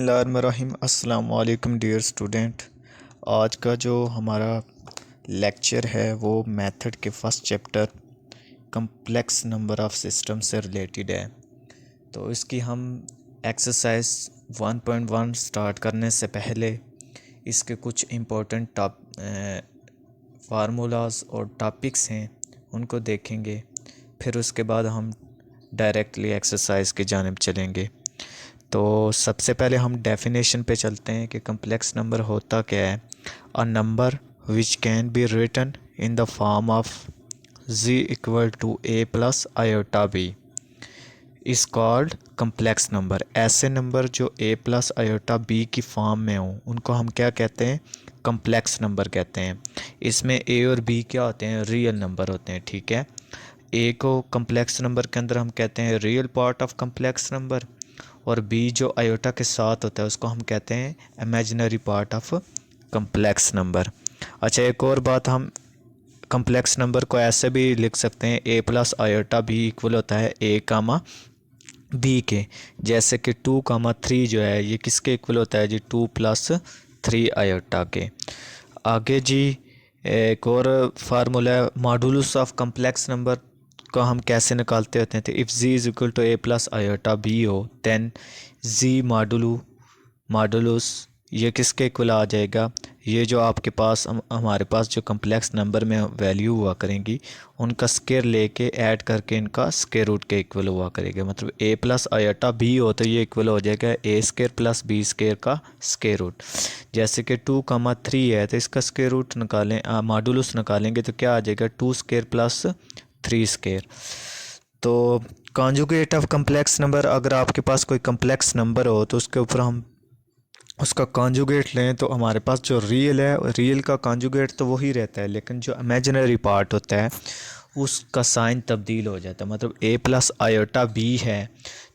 बिस्मिल्लाहिर्रहमानिर्रहीम। अस्सलाम वालेकुम डियर स्टूडेंट। आज का जो हमारा लेक्चर है वो मेथड के first chapter complex number of system से रिलेटेड है। तो इसकी हम एक्सरसाइज 1.1 स्टार्ट करने से पहले इसके कुछ इम्पोर्टेंट फार्मूलाज और टॉपिक्स हैं उनको देखेंगे, फिर उसके बाद हम डायरेक्टली एक्सरसाइज की जानिब चलेंगे। तो सबसे पहले हम डेफिनेशन पे चलते हैं कि कम्प्लेक्स नंबर होता क्या है। A number which can be written in the form of z equal to a plus iota b is called complex number. ऐसे नंबर जो a प्लस आयोटा b की फॉर्म में हों उनको हम क्या कहते हैं, कम्प्लेक्स नंबर कहते हैं। इसमें a और b क्या होते हैं, रियल नंबर होते हैं। ठीक है, a को कम्प्लेक्स नंबर के अंदर हम कहते हैं real part of complex number, और बी जो आयोटा के साथ होता है उसको हम कहते हैं imaginary part of complex number. अच्छा, एक और बात, हम कम्प्लेक्स नंबर को ऐसे भी लिख सकते हैं ए प्लस आयोटा बी इक्वल होता है ए कामा बी के। जैसे कि 2,3 जो है ये किसके इक्वल होता है जी, 2 प्लस 3 आयोटा के। आगे जी एक और फार्मूला है मॉडुलस ऑफ कम्प्लेक्स नंबर को हम कैसे निकालते होते हैं। तो if z is equal to a plus iota B हो दैन z मॉडुलस ये किसके इक्वल आ जाएगा, ये जो आपके पास हमारे पास जो कम्प्लेक्स नंबर में वैल्यू हुआ करेंगी उनका स्केयर लेके ऐड करके इनका स्केयर रूट के इक्वल हुआ करेगा। मतलब a प्लस आयोटा बी हो तो ये इक्वल हो जाएगा a square plus B square का स्केयर रूट। जैसे कि 2,3 है तो इसका स्केयर रूट निकालें, मॉडुलस निकालेंगे तो क्या आ जाएगा, 2 स्केयर प्लस 3 स्केयर। तो कॉन्जुगेट ऑफ कम्प्लेक्स नंबर, अगर आपके पास कोई कम्प्लेक्स नंबर हो तो उसके ऊपर हम उसका कॉन्जुगेट लें तो हमारे पास जो रियल है, रियल का कॉन्जुगेट तो वही रहता है, लेकिन जो इमेजिनरी पार्ट होता है उसका साइन तब्दील हो जाता है। मतलब a प्लस आयोटा बी है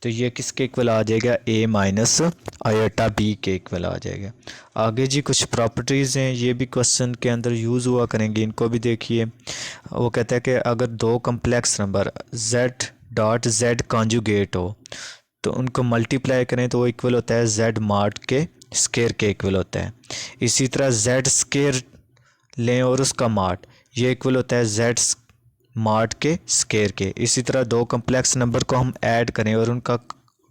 तो ये किसके इक्वल आ जाएगा, a माइनस आयोटा बी के इक्वल आ जाएगा। आगे जी कुछ प्रॉपर्टीज़ हैं, ये भी क्वेश्चन के अंदर यूज़ हुआ करेंगे, इनको भी देखिए। वो कहता है कि अगर दो complex number z dot z conjugate हो तो उनको मल्टीप्लाई करें तो वो इक्वल होता है z मार्ट के स्केयर के इक्वल होता है। इसी तरह z स्केयर लें और उसका मार्ट, ये इक्वल होता है z मार्ट के स्केयर के। इसी तरह दो कम्प्लेक्स नंबर को हम ऐड करें और उनका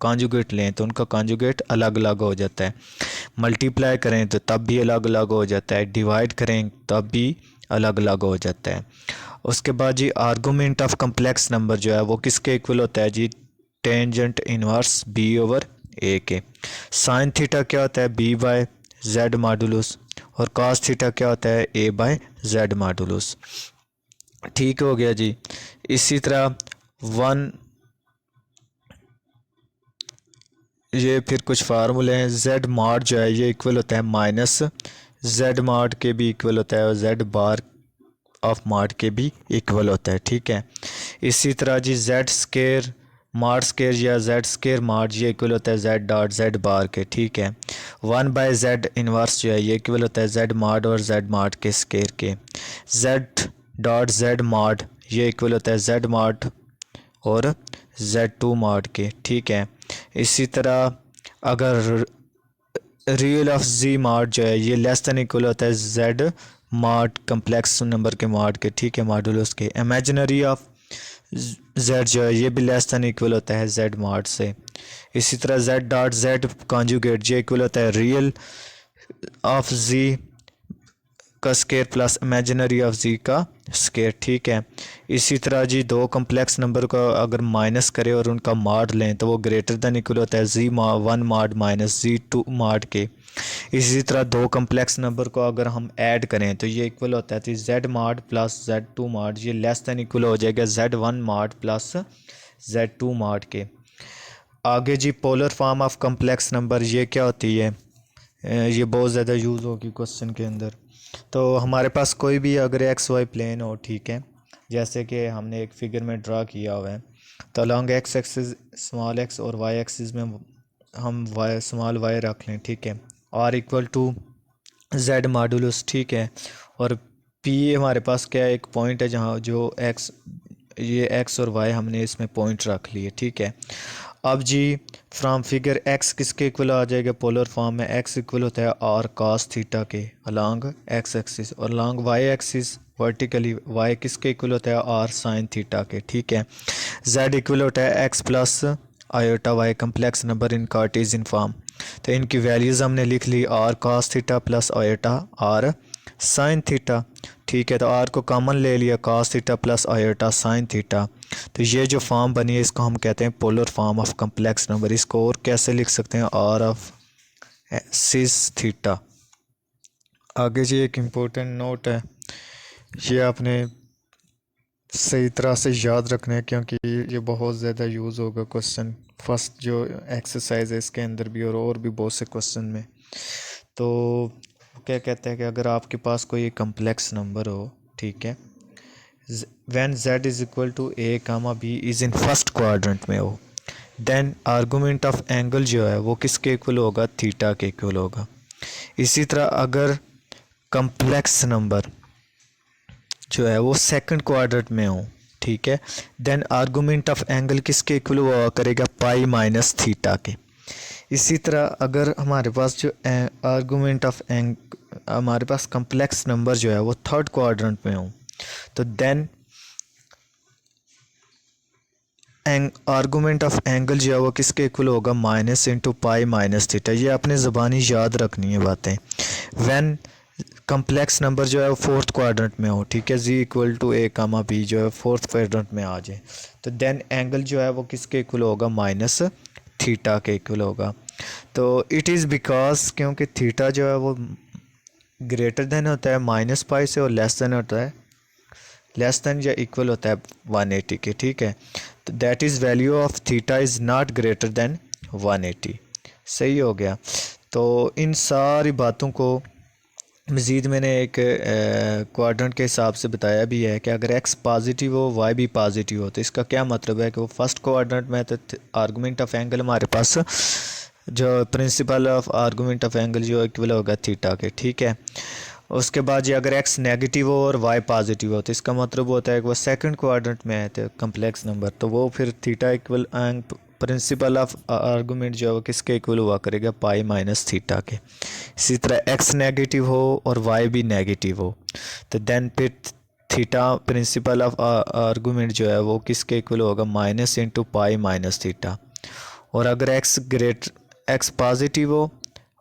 कॉन्जुगेट लें तो उनका कॉन्जुगेट अलग अलग हो जाता है। मल्टीप्लाई करें तो तब भी अलग अलग हो जाता है, डिवाइड करें तब भी अलग अलग हो जाता है। उसके बाद जी आर्गूमेंट ऑफ कम्प्लेक्स नंबर जो है वो किसके इक्वल होता है जी, टेंजेंट इनवर्स बी ओवर ए के। साइन थीटा क्या होता है, बी बाय जेड मॉडुलस, और कॉस थीटा क्या होता है, ए बाय जेड मॉडुलस। ठीक हो गया जी। इसी तरह ये फिर कुछ फार्मूले हैं, जेड मार्ट जो है ये इक्वल होता है माइनस जेड मार्ट के भी इक्वल होता है, और जेड बार ऑफ मार्ट के भी इक्वल होता है। ठीक है, इसी तरह जी जेड स्केयर मार्ट स्केयर या जेड स्केयर मार्ट ये इक्वल होता है जेड डॉट जेड बार के। ठीक है, 1 बाय जेड इनवर्स जो है ये इक्वल होता है जेड मार्ट और जेड मार्ट के स्केयर के। जेड डॉट जेड मार्ट ये इक्वल होता है जेड मार्ट और Z2 मार्ट के। ठीक है, इसी तरह अगर रियल ऑफ Z मार्ट जो है ये लेस दैन इक्वल होता है Z मार्ट कम्प्लेक्स नंबर के मार्ट के। ठीक है, मॉडुलस के। इमेजिनरी ऑफ Z जो है ये भी लेस दैन इक्वल होता है Z मार्ट से। इसी तरह Z डॉट Z कॉन्जुगेट ये इक्वल होता है रियल ऑफ Z का स्केयर प्लस इमेजिनरी ऑफ जी का स्केयर। ठीक है, इसी तरह जी दो कम्प्लेक्स नंबर को अगर माइनस करें और उनका मार्ड लें तो वो ग्रेटर दैन इक्वल होता है Z1 मार्ड माइनस Z2 मार्ड के। इसी तरह दो कम्प्लेक्स नंबर को अगर हम ऐड करें तो ये इक्वल होता है Z मार्ड प्लस Z2 मार्ड, ये लेस दैन इक्वल हो जाएगा Z1 मार्ड प्लस Z2 मार्ड के। आगे जी polar form of complex number ये क्या होती है, ये बहुत ज़्यादा यूज़ होगी क्वेश्चन के अंदर। तो हमारे पास कोई भी अगर एक्स वाई प्लेन हो, ठीक है, जैसे कि हमने एक फिगर में ड्रा किया हुआ है, तो along x axis small x और वाई एक्सिस में हम वाई स्मॉल वाई रख लें। ठीक है, r equal to z modulus. ठीक है, और पी हमारे पास क्या है, एक पॉइंट है जहाँ जो एक्स ये एक्स और वाई हमने इसमें पॉइंट रख लिए। ठीक है, अब जी फ्रॉम फिगर एक्स किसके इक्वल आ जाएगा पोलर फॉर्म में? एक्स इक्वल होता है आर कॉस थीटा के अलॉन्ग एक्स एक्सिस, और along y axis vertically y किसके इक्वल होता है? आर साइन थीटा के, ठीक है। जेड इक्वल होता है X plus iota Y complex number in Cartesian form. तो इनकी वैल्यूज़ हमने लिख ली, R cos theta plus iota R sine theta, ठीक है। तो आर को कॉमन ले लिया, cos theta plus iota sine theta. तो ये जो फॉर्म बनी है इसको हम कहते हैं polar form of complex number. इसको और कैसे लिख सकते हैं? R of cis theta. आगे जी एक इम्पोर्टेंट नोट है, ये आपने सही तरह से याद रखना है क्योंकि ये बहुत ज़्यादा यूज़ होगा क्वेश्चन फर्स्ट जो एक्सरसाइज है इसके अंदर भी और भी बहुत से क्वेश्चन में। तो क्या कहते हैं कि अगर आपके पास कोई कम्प्लेक्स नंबर हो, ठीक है, when z is equal to a comma b is in first quadrant में हो, देन आर्गूमेंट ऑफ एंगल जो है वो किसके इक्वल होगा? थीटा के इक्वल होगा। इसी तरह अगर कम्प्लेक्स नंबर जो है वो सेकंड क्वाड्रेंट में हो, ठीक है, देन आर्गूमेंट ऑफ एंगल किसके इक्वल हुआ करेगा? पाई माइनस थीटा के। इसी तरह अगर हमारे पास जो आर्गूमेंट ऑफ हमारे पास कम्प्लेक्स नंबर जो है वो थर्ड क्वाड्रेंट में हो, तो देन आर्गूमेंट ऑफ एंगल जो है वो किसके इक्वल होगा? Minus into pi minus theta. ये आपने ज़बानी याद रखनी है बातें। व्हेन कम्प्लेक्स नंबर जो है वो फोर्थ क्वाड्रेंट में हो, ठीक है, Z equal to A comma B जो है फोर्थ क्वाड्रेंट में आ जाए, तो देन एंगल जो है वो किसके इक्वल होगा? माइनस थीटा के इक्वल होगा। तो इट इज़ बिकॉज क्योंकि थीटा जो है वो ग्रेटर देन होता है माइनस पाई से और लेस देन होता है लेस देन या इक्वल होता है 180 के, ठीक है। तो that is value of theta is not greater than 180। सही हो गया। तो इन सारी बातों को मज़ीद मैंने एक क्वाड्रेंट के हिसाब से बताया भी है कि अगर x पॉजिटिव हो y भी पॉजिटिव हो, तो इसका क्या मतलब है कि वो फर्स्ट क्वाड्रेंट में, तो आर्गूमेंट ऑफ एंगल हमारे पास जो principal of argument of angle जो इक्वल होगा थीटा के, ठीक है। उसके बाद ये अगर x नेगेटिव हो और y पॉजिटिव हो, तो इसका मतलब होता है कि वो सेकंड क्वाड्रेंट में है तो कम्प्लेक्स नंबर, तो वो फिर theta equal principal of argument जो है वो किसके इक्वल हुआ करेगा? पाई माइनस थीटा के। इसी तरह x नेगेटिव हो और y भी नेगेटिव हो, तो देन फिर थीटा प्रिंसिपल ऑफ आर्गूमेंट जो है वो किसके इक्वल होगा? Minus into pi minus theta. और अगर x पॉजिटिव हो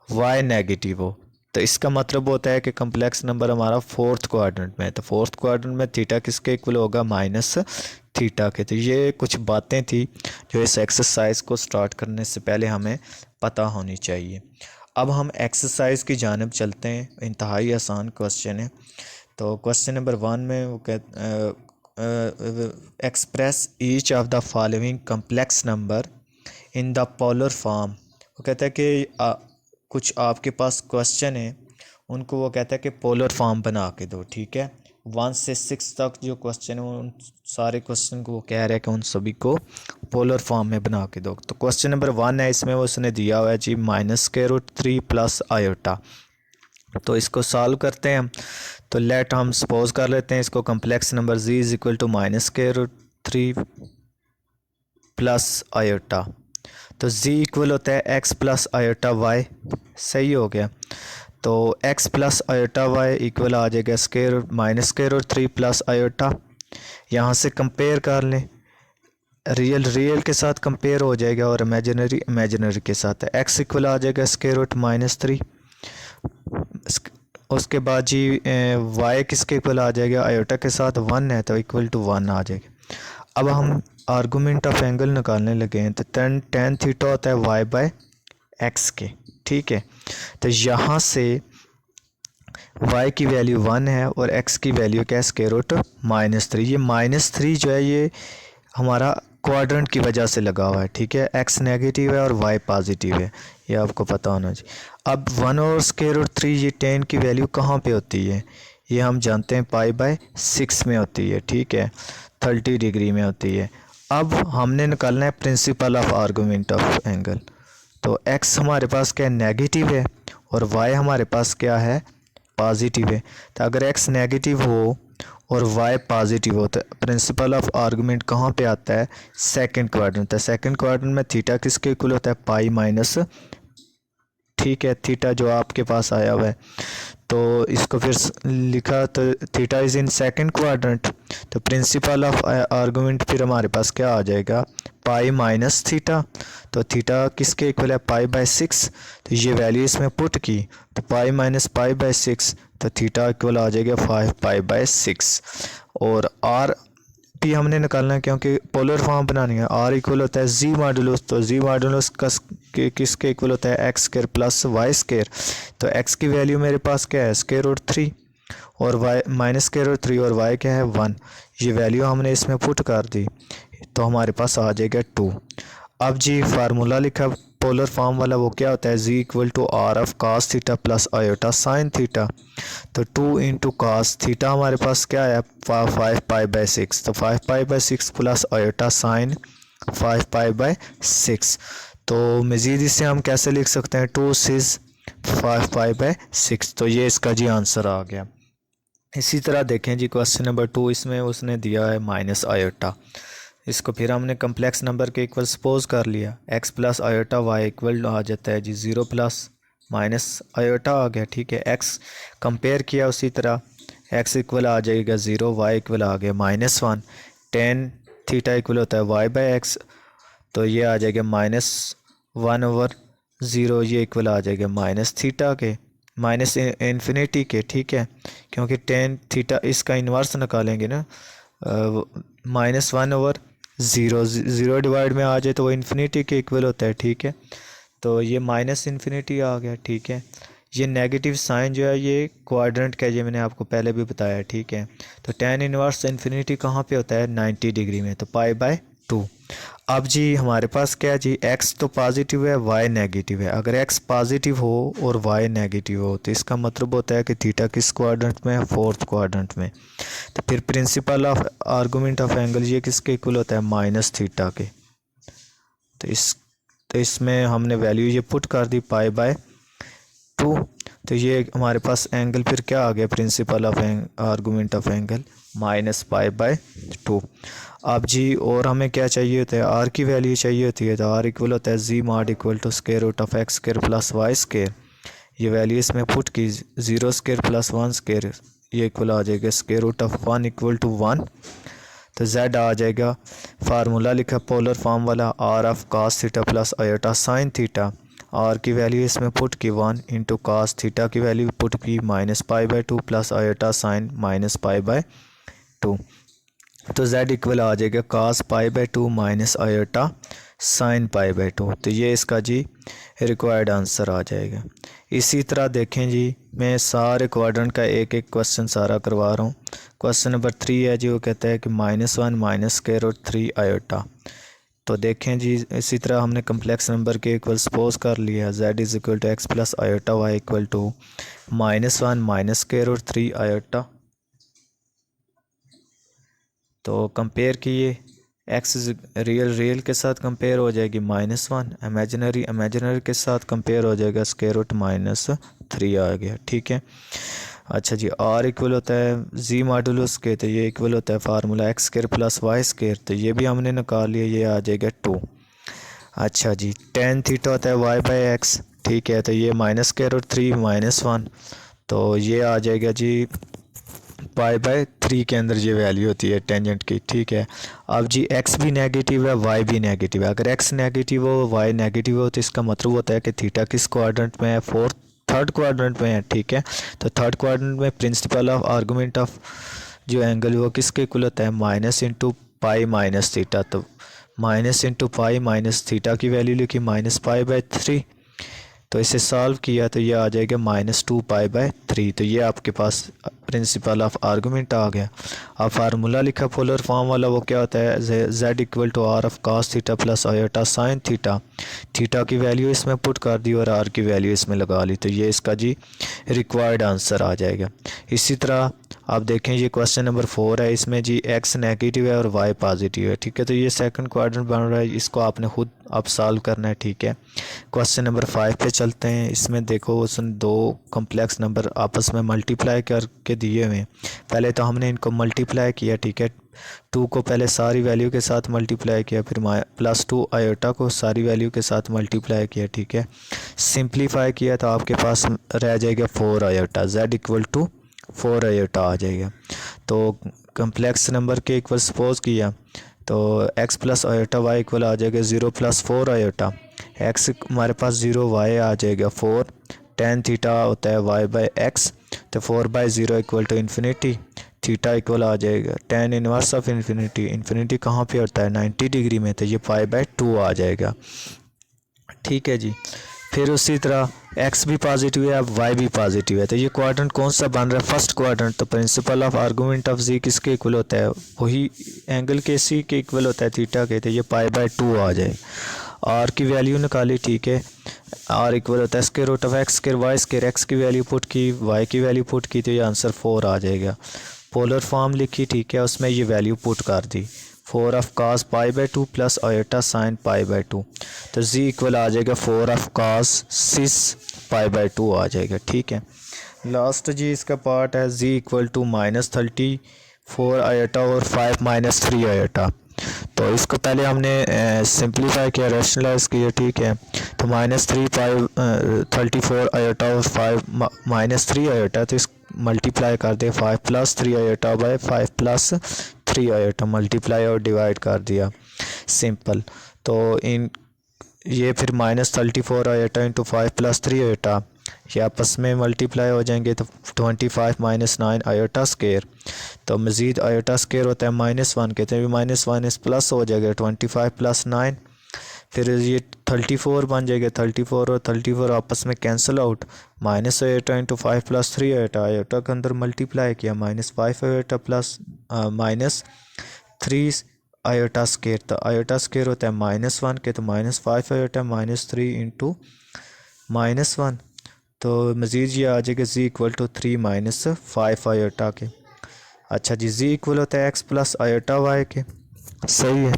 y नेगेटिव हो, तो इसका मतलब होता है कि कम्प्लेक्स नंबर हमारा फोर्थ क्वाड्रेंट में है, तो फोर्थ क्वाड्रेंट में थीटा किसके इक्वल होगा? माइनस थीटा के। तो ये कुछ बातें थी जो इस एक्सरसाइज को स्टार्ट करने से पहले हमें पता होनी चाहिए। अब हम एक्सरसाइज की जानिब चलते हैं। इंतहाई आसान क्वेश्चन है। तो क्वेश्चन नंबर 1 में वो express each of the following complex number in the polar form. वो कहता है कि कुछ आपके पास क्वेश्चन है, उनको वो कहता है कि पोलर फॉर्म बना के दो, ठीक है। 1 से 6 तक जो क्वेश्चन है उन सारे क्वेश्चन को वो कह रहा है कि उन सभी को पोलर फॉर्म में बना के दो। तो क्वेश्चन नंबर 1 है, इसमें उसने दिया हुआ है जी -√3 प्लस आयोटा। तो इसको सॉल्व करते हैं हम। तो लेट हम सपोज कर लेते हैं इसको complex number z is equal to -√3 plus iota. तो z इक्वल होता है x प्लस आयोटा y। सही हो गया। तो x plus iota y equal आ जाएगा -√3 प्लस आयोटा। यहाँ से कंपेयर कर लें, रियल रियल के साथ कंपेयर हो जाएगा और इमेजिनरी इमेजिनरी के साथ। x इक्वल आ जाएगा √-3। उसके बाद जी y किसके इक्वल आ जाएगा? आयोटा के साथ 1 है तो इक्वल टू 1 आ जाएगा। अब हम आर्गूमेंट ऑफ एंगल निकालने लगे हैं, तो tan थीटा होता है y बाय एक्स के, ठीक है। तो यहाँ से y की वैल्यू 1 है और x की वैल्यू क्या है? √-3। ये -3 जो है ये हमारा क्वाड्रेंट की वजह से लगा हुआ है, ठीक है। x नेगेटिव है और y पॉजिटिव है, ये आपको पता होना चाहिए। अब 1 और √3 ये tan की वैल्यू कहाँ पे होती है? ये हम जानते हैं π/6 में होती है, ठीक है, 30 डिग्री में होती है। अब हमने निकालना है principal of argument of angle. तो x हमारे पास क्या है? नेगेटिव है और y हमारे पास क्या है? पॉजिटिव है। तो अगर x नेगेटिव हो और y पॉजिटिव होता है। प्रिंसिपल ऑफ आर्गूमेंट कहाँ पे आता है? सेकंड क्वाड्रेंट है। सेकंड क्वाड्रेंट में थीटा किसके इक्वल होता है? पाई माइनस, ठीक है, थीटा जो आपके पास आया हुआ है। तो इसको फिर लिखा तो theta is in second quadrant, तो प्रिंसिपल ऑफ आर्गूमेंट फिर हमारे पास क्या आ जाएगा? पाई माइनस थीटा। तो थीटा किसके इक्वल है? Pi by 6। तो ये वैल्यू इसमें पुट की तो पाई माइनस पाई बाय 6, तो थीटा इक्वल आ जाएगा 5 पाई बाय 6। और आर भी हमने निकालना है क्योंकि पोलर फॉर्म बनानी है। आर इक्वल होता है जी मॉडुलस, तो जी मॉडुलस किसके इक्वल होता है? X square plus Y square. तो एक्स की वैल्यू मेरे पास क्या है? स्क्वायर रूट 3, और वाई माइनस स्क्वायर रूट 3, और वाई क्या है? 1। ये वैल्यू हमने इसमें पुट कर दी तो हमारे पास आ जाएगा 2। अब जी फार्मूला लिखा पोलर फॉर्म वाला, वो क्या होता है? Z equal to are of cos theta plus iota sine theta. तो 2 इंटू कास थीटा हमारे पास क्या है? 5 पाई बाय 6। तो 5 pi by 6 plus iota sign 5 pi by 6। तो मज़ीद इससे हम कैसे लिख सकते हैं? 2 सिक्स 5 पाई बाय 6। तो ये इसका जी आंसर आ गया। इसी तरह देखें जी क्वेश्चन नंबर 2, इसमें उसने दिया है माइनस आयोटा। इसको फिर हमने कम्प्लेक्स नंबर के इक्वल सपोज कर लिया। X plus iota Y equal आ जाता है जी 0 प्लस माइनस आयोटा आ गया, ठीक है। एक्स कंपेयर किया उसी तरह, एक्स इक्वल आ जाएगा 0, वाई इक्वल आ गया -1। टेन थीटा इक्वल होता है वाई बाय एक्स, तो ये आ जाएगा -1/0। ये इक्वल आ जाएगा माइनस थीटा के, माइनस इन्फिनिटी के, ठीक है, क्योंकि टेन थीटा इसका इन्वर्स निकालेंगे ना, -1/0। 0 डिवाइड में आ जाए तो वो इन्फिनिटी के इक्वल होता है, ठीक है। तो ये माइनस इन्फिनिटी आ गया, ठीक है। ये नेगेटिव साइन जो है ये क्वाड्रेंट का, ये मैंने आपको पहले भी बताया, ठीक है। तो टेन इनवर्स इन्फिनिटी कहाँ पे होता है? 90 डिग्री में, तो पाई बाय 2। अब जी हमारे पास क्या है जी? एक्स तो पॉजिटिव है, वाई नेगेटिव है। अगर एक्स पॉजिटिव हो और वाई नेगेटिव हो तो इसका मतलब होता है कि थीटा किस क्वाड्रेंट में है? फोर्थ क्वाड्रेंट में। तो फिर principal of argument of angle ये किसके इक्वल होता है? माइनस थीटा के। तो इसमें हमने वैल्यू ये पुट कर दी पाई बाय 2। तो ये हमारे पास एंगल फिर क्या आ गया? Principal of argument of angle -π/2। अब जी और हमें क्या चाहिए होता है? आर की वैल्यू चाहिए होती है। तो आर इक्वल होता है जी mod equal to square root of X square plus Y square. ये वैल्यू इसमें पुट की 0 स्क्वायर प्लस 1 स्क्वायर, ये इक्वल आ जाएगा square root of 1 equal to 1। तो z आ जाएगा, फार्मूला लिखा पोलर फॉर्म वाला, R of cos theta plus iota sine theta. R की वैल्यू इसमें पुट की 1 इंटू कास थीटा की वैल्यू पुट की -π/2 प्लस आयोटा साइन -π/2। तो z इक्वल आ जाएगा cos π/2 माइनस आयोटा साइन π/2। तो ये इसका जी रिक्वायर्ड आंसर आ जाएगा। इसी तरह देखें जी, मैं सारे क्वाड्रेंट का एक एक क्वेश्चन सारा करवा रहा हूँ। क्वेश्चन नंबर 3 है जी, वो कहता है कि -1 माइनस स्क्वायर रूट 3 आयोटा। तो देखें जी, इसी तरह हमने कम्प्लेक्स नंबर के इक्वल सपोज कर लिया। z is equal to x plus iota Y equal to -1 minus square root 3 iota. तो कंपेयर किए, एक्स रियल के साथ कंपेयर हो जाएगी -1, इमेजिनरी के साथ कंपेयर हो जाएगा स्क्वायर रूट -3 आ गया, ठीक है। अच्छा जी, आर इक्वल होता है जी मॉडुलस के, तो ये इक्वल होता है formula x square plus Y square. तो ये भी हमने निकाल लिया, ये आ जाएगा 2। अच्छा जी, टेन थीटा होता है वाई बाई एक्स, ठीक है। तो ये माइनस स्क्वायर रूट 3 -1, तो ये आ जाएगा जी π/3 के अंदर ये वैल्यू होती है टेंजेंट की, ठीक है। अब जी एक्स भी नेगेटिव है, वाई भी नेगेटिव है। अगर एक्स नेगेटिव हो, वाई नेगेटिव हो, तो इसका मतलब होता है कि थीटा किस क्वाड्रेंट में है? थर्ड क्वाड्रेंट में है, ठीक है। तो थर्ड क्वाड्रेंट में प्रिंसिपल ऑफ आर्गूमेंट ऑफ जो एंगल वो किसके इक्वल होता है? Minus into pi minus theta. तो minus into pi minus theta की वैल्यू लिखी -π/3। तो इसे सॉल्व किया तो ये आ जाएगा -2π/3। तो ये आपके पास प्रिंसिपल ऑफ आर्गूमेंट आ गया। अब फार्मूला लिखा पोलर फॉर्म वाला, वो क्या होता है? z equal to are of cos theta plus iota sine theta. Theta की वैल्यू इसमें पुट कर दी और आर की वैल्यू इसमें लगा ली। तो ये इसका जी रिक्वायर्ड आंसर आ जाएगा। इसी तरह आप देखें ये क्वेश्चन नंबर 4 है, इसमें जी एक्स नेगेटिव है और वाई पॉजिटिव है, ठीक है। तो ये सेकंड क्वाड्रेंट बन रहा है, इसको आपने खुद अब सॉल्व करना है, ठीक है। क्वेश्चन नंबर 5 पे चलते हैं। इसमें देखो उसने दो कॉम्प्लेक्स नंबर आपस में मल्टीप्लाई करके दिए हुए हैं। पहले तो हमने इनको मल्टीप्लाई किया, ठीक है। 2 को पहले सारी वैल्यू के साथ मल्टीप्लाई किया, फिर +2 आयोटा को सारी वैल्यू के साथ मल्टीप्लाई किया, ठीक है। सिंप्लीफाई किया तो आपके पास रह जाएगा 4 आयोटा, z = 4 आयोटा आ जाएगा। तो कम्प्लेक्स नंबर के इक्वल सपोज किया तो x + आयोटा y इक्वल आ जाएगा 0 + 4 आयोटा। x हमारे पास 0, y आ जाएगा 4, tan थीटा होता है y/x, तो 4/0 = इन्फिनिटी, थीटा इक्वल आ जाएगा tan inverse of infinity. Infinity कहाँ पे होता है 90 डिग्री में, तो ये π/2 आ जाएगा, ठीक है जी। फिर उसी तरह x भी पॉजिटिव है, अब y भी पॉजिटिव है, तो ये क्वाड्रेंट कौन सा बन रहा है, फर्स्ट क्वाड्रेंट। तो principal of argument of z किसके इक्वल होता है, वही एंगल के c के इक्वल होता है, थीटा के, तो ये π/2 आ जाए। r की वैल्यू निकाली, ठीक है। r इक्वल होता है √x²y², x की वैल्यू पुट की, y की वैल्यू पुट की, तो ये आंसर 4 आ जाएगा। पोलर फॉर्म लिखी, ठीक है, उसमें ये वैल्यू पुट कर दी, 4 of cos π/2 + आयोटा sin π/2, तो z इक्वल आ जाएगा 4 of cos 6 π/2 आ जाएगा, ठीक है। लास्ट जी इसका पार्ट है z = -34 आयोटा और 5 - 3 आयोटा। तो इसको पहले हमने सिंप्लीफाई किया, रैशनलाइज किया, ठीक है। तो -34 आयोटा और 5 - 3 आयोटा, तो इस मल्टीप्लाई कर दे 5 + 3 आयोटा बाय 5 + 3 आयोटा, मल्टीप्लाई और डिवाइड कर दिया, सिंपल। तो इन ये फिर -34 आयोटा इंटू 5 + 3 आयोटा, ये आपस में मल्टीप्लाई हो जाएंगे, तो 25 - 9 आयोटा स्क्वायर। तो मज़ीद आयोटा स्क्वायर होता है -1 के, तो -1 प्लस हो जाएगा 25 + 9, फिर ये 34 बन जाएगा, 34 और 34 आपस में cancel out, -8 into 5 + 3 iota, iota के अंदर मल्टीप्लाई किया, -5 आयोटा प्लस -3 आयोटा स्क्वायर, तो आयोटा स्क्वायर होता है -1 के, तो -5 आयोटा -3 इंटू -1, तो मज़ीद ये आ जाएगा z = 3 - 5 आयोटा के। अच्छा जी, z इक्वल होता है x + आयोटा y के, सही है।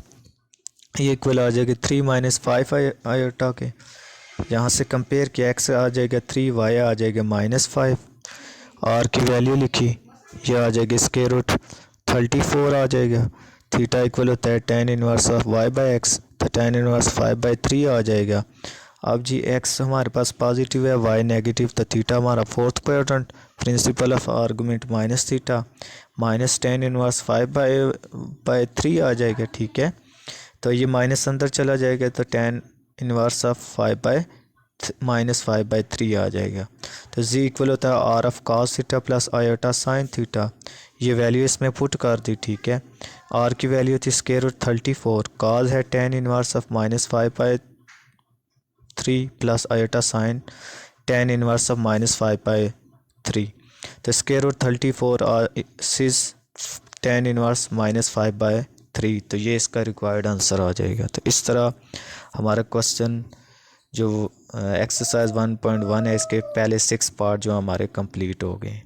ये इक्वल आ जाएगा 3 - 5 आयोटा के, यहाँ से कंपेयर किया, x आ जाएगा 3, y आ जाएगा -5, r की वैल्यू लिखी, ये आ जाएगा √34 आ जाएगा। थीटा इक्वल होता है tan इनवर्स ऑफ y/x, तो tan इनवर्स 5/3 आ जाएगा। अब जी x हमारे पास पॉजिटिव है, y नेगेटिव, तो थीटा हमारा fourth quadrant, principal of argument -theta -tan inverse 5/3 आ जाएगा, ठीक है। तो ये माइनस अंदर चला जाएगा, तो tan इनवर्स ऑफ -5/3 आ जाएगा। तो z इक्वल होता है r of cos theta + iota sin theta, ये वैल्यू इसमें पुट कर दी, ठीक है। r की वैल्यू थी √34, cos है tan inverse of -5/3 + iota sin tan inverse of -5/3, तो √34 और 6 tan इनवर्स -5/3, तो ये इसका रिक्वायर्ड आंसर आ जाएगा। तो इस तरह हमारा क्वेश्चन जो एक्सरसाइज 1.1 है, इसके पहले 6 पार्ट जो हमारे कंप्लीट हो गए।